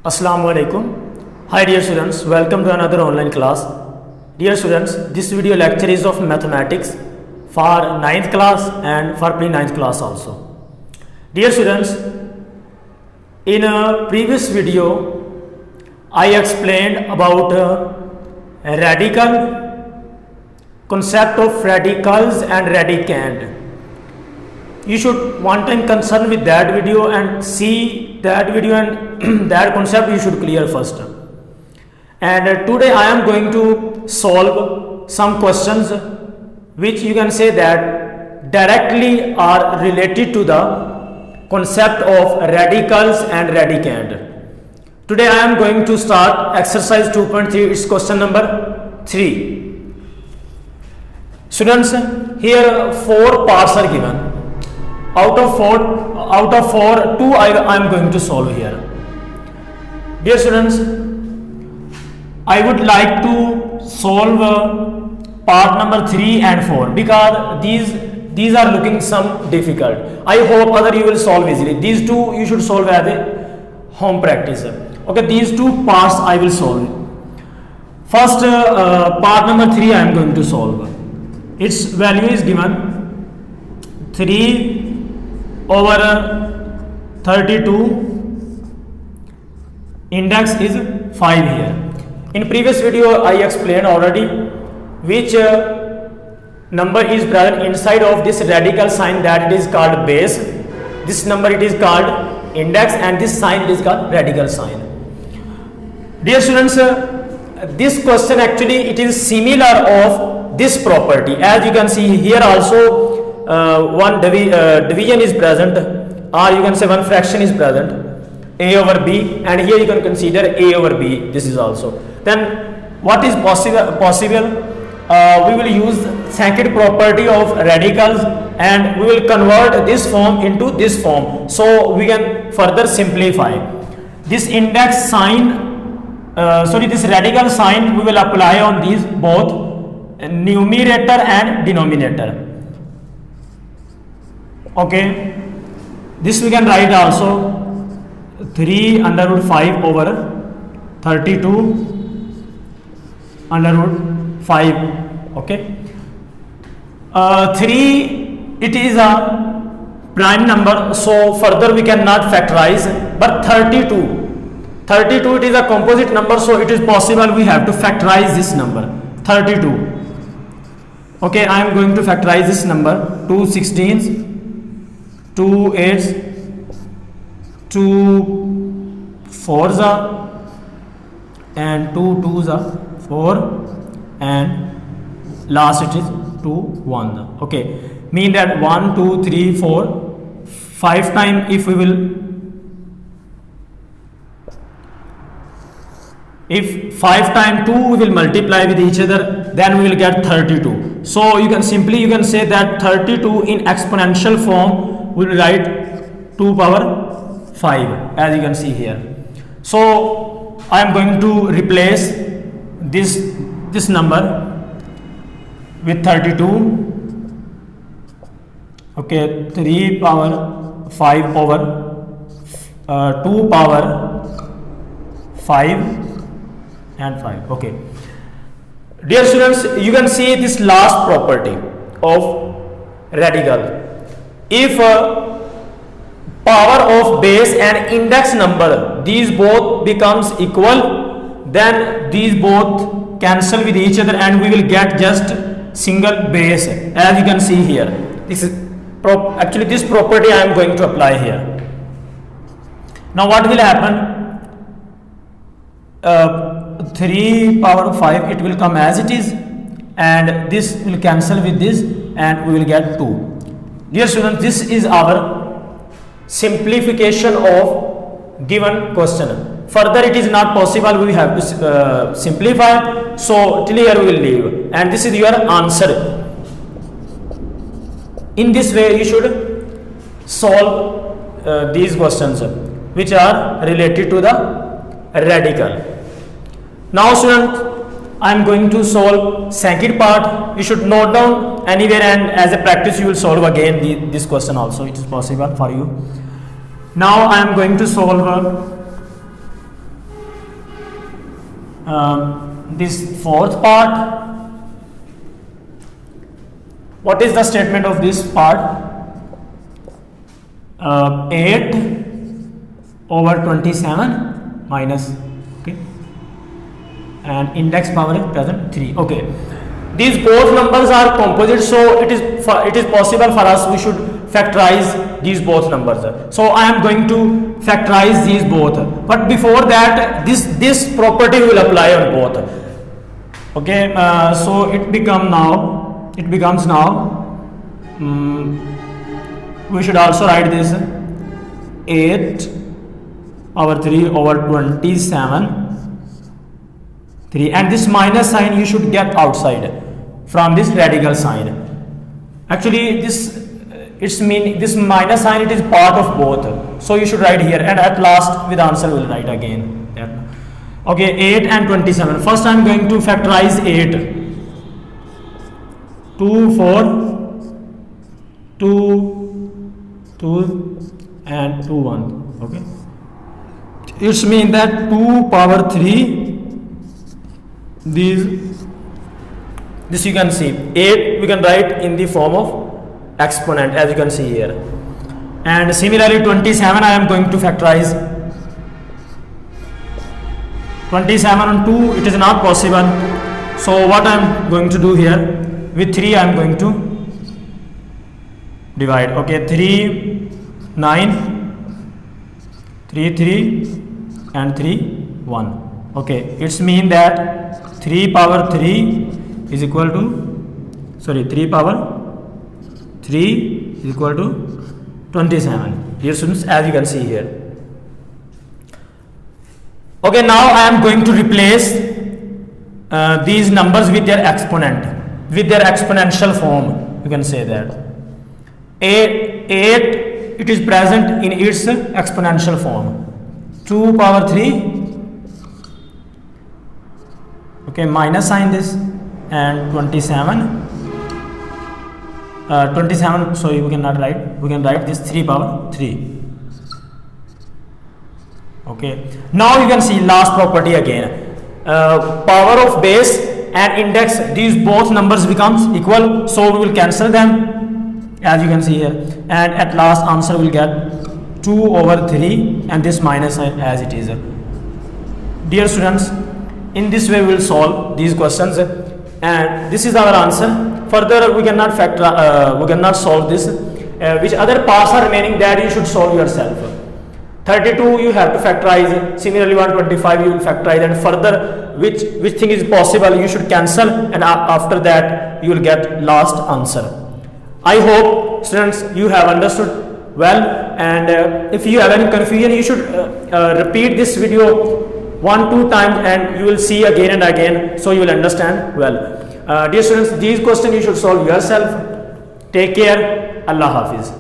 Assalamu alaikum. Hi dear students, welcome to another online class. Dear students, this video lecture is of mathematics for 9th class and for pre-9th class also. Dear students, in a previous video I explained about radical, concept of radicals and radicand. You should one time concern with that video and see that video and that concept you should clear first. And today I am going to solve some questions which you can say that directly are related to the concept of radicals and radicand. Today I am going to start exercise 2.3. It's question number 3. Students, here 4 parts are given. Out of four, 2 I am going to solve here. Dear students, I would like to solve part number 3 and 4 because these are looking some difficult. I hope other you will solve easily. These 2 you should solve as a home practice. Okay, these 2 parts I will solve. First part number 3 I am going to solve. Its value is given 3 over 32, index is 5 here. In previous video I explained already which number is present inside of this radical sign, that it is called base. This number it is called index and this sign it is called radical sign. Dear students, this question actually it is similar of this property. As you can see here also one division is present, or you can say one fraction is present, a over b, and here you can consider a over b. This is also. Then what is possible? We will use second property of radicals and we will convert this form into this form, so we can further simplify this index sign. This radical sign we will apply on these both numerator and denominator. Okay, this we can write also 3 under root 5 over 32 under root 5. Okay, 3 it is a prime number, so further we cannot factorize, but 32 it is a composite number, so it is possible we have to factorize this number 32. Okay, I am going to factorize this number. 2 16s, 2 8s, 2 4s are, and 2 2s are 4, and last it is 2 1s. Okay, mean that 1 2 3 4 5 times if we will, if 5 times 2 we will multiply with each other, then we will get 32. So you can say that 32 in exponential form we will write 2 power 5, as you can see here. So I am going to replace this number with 32. Okay, 3 power 5 over 2 power 5 and 5. Okay, dear students, you can see this last property of radical. If power of base and index number, these both becomes equal, then these both cancel with each other and we will get just single base, as you can see here. This is actually this property I am going to apply here. Now what will happen? 3 power 5 it will come as it is, and this will cancel with this and we will get 2. Dear students, this is our simplification of given question. Further it is not possible, we have to simplify, so till here we will leave, and this is your answer. In this way you should solve these questions which are related to the radical. Now students, I am going to solve second part. You should note down anywhere, and as a practice you will solve again this question also. It is possible for you. Now I am going to solve this fourth part. What is the statement of this part? 8 over 27 minus, okay, and index power is present 3. Okay, these both numbers are composite, so it is possible for us, we should factorize these both numbers. So I am going to factorize these both, but before that this property will apply on both. Okay, so it becomes now we should also write this 8 over 3 over 27 3, and this minus sign you should get outside from this radical sign. Actually this this minus sign, it is part of both, so you should write here, and at last with answer we'll write again. Okay, 8 and 27. First I am going to factorize 8. 2 4 2 2 and 2 1. Okay, it's mean that 2 power 3, this you can see 8 we can write in the form of exponent, as you can see here. And similarly 27 I am going to factorize. 27 on 2 it is not possible, so what I am going to do here, with 3 I am going to divide. Okay, 3 9 3 3 and 3 1. Okay, it's mean that 3 power 3 is equal to 3 power 3 is equal to 27. Dear students, as you can see here. Okay, now I am going to replace these numbers with their exponent, with their exponential form, you can say that. 8 it is present in its exponential form. 2 power 3, okay, minus sign this, and 27 sorry, we can write this 3 power 3. Okay, now you can see last property again, power of base and index, these both numbers becomes equal, so we will cancel them, as you can see here, and at last answer will get 2 over 3 and this minus sign as it is. Dear students, in this way we will solve these questions, and this is our answer. Further we cannot solve this, which other parts are remaining, that you should solve yourself. 32 you have to factorize, similarly 125 you will factorize, and further which thing is possible you should cancel, and after that you will get last answer. I hope students you have understood well, and if you have any confusion you should repeat this video 1-2 times and you will see again and again, so you will understand well. Dear students, these questions you should solve yourself. Take care. Allah Hafiz.